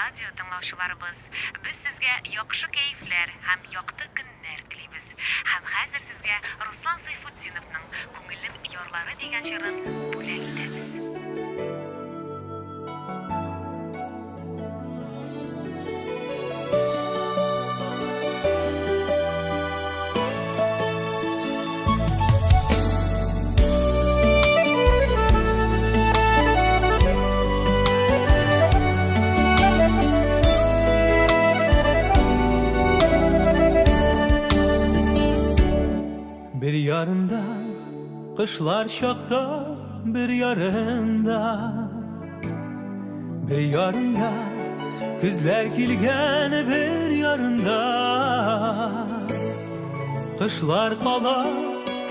радио тыңлаучыларыбыз, biz sizge яхшы keyifler hem якты günler tileybiz. Hem hazır sizge Ruslan Sayfutdinov'ның "Көңелем ярлары" дигән җырын бүләк итәбез. Bir yarında kışlar şakta, bir yarında, bir yarında kızlar kilgen, bir yarında. Kışlar kala,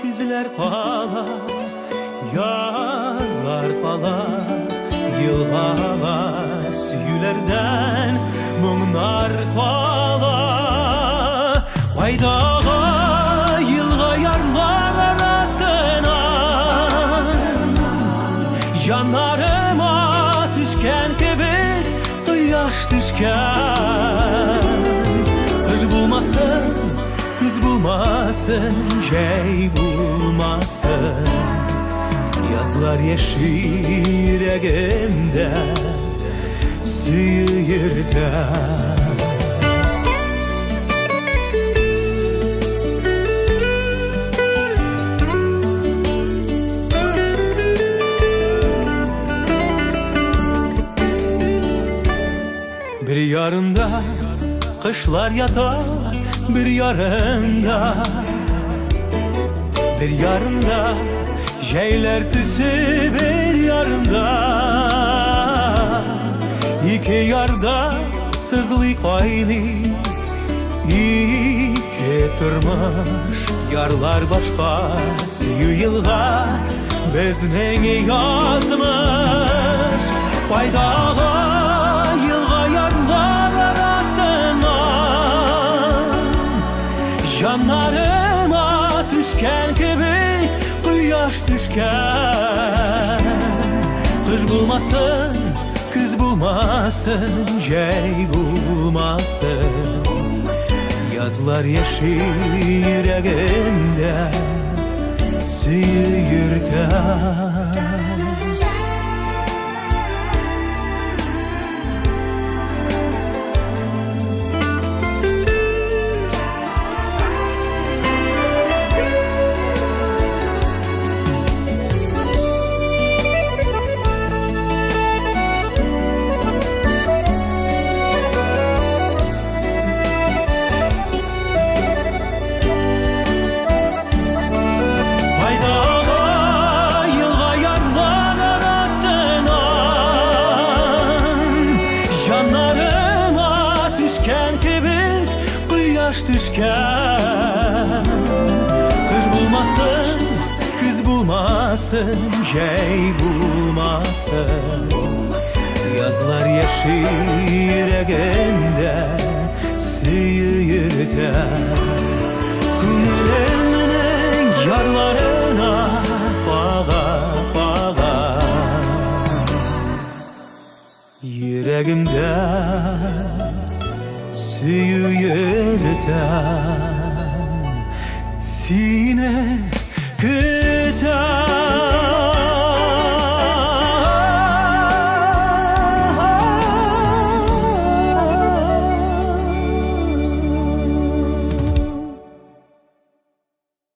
kızlar kala, yarlar kala, yıllar süyülerden munglar kala. Vaydağa yarlar arasına Canlarıma düşken gibi Kıyaş düşken Kız bulmasın, kız bulmasın Şey bulmasın Yazlar yeşil yüreğimde Sıyırdan Bir yarında kışlar yatar, bir yarında, bir yarında şeyler tüsü, bir yarında. İki yarda sızlık aynı, iki turmuş yarlar başka. Süyü yılga bizning yazmış faydalı. Canlarıma düşken gibi Kıyaş düşken Kız bulmasın, kız bulmasın Şey bulmasın Yazlar yeşil yüreğimde Sıyırdan düşken Kız bulmasın, kız bulmasın Şey bulmasın Yazlar yeşil yüreğimde Sıyırdan Günlerinin yarlarına Bağa bağa Yüreğimde Süyürden Sine kıta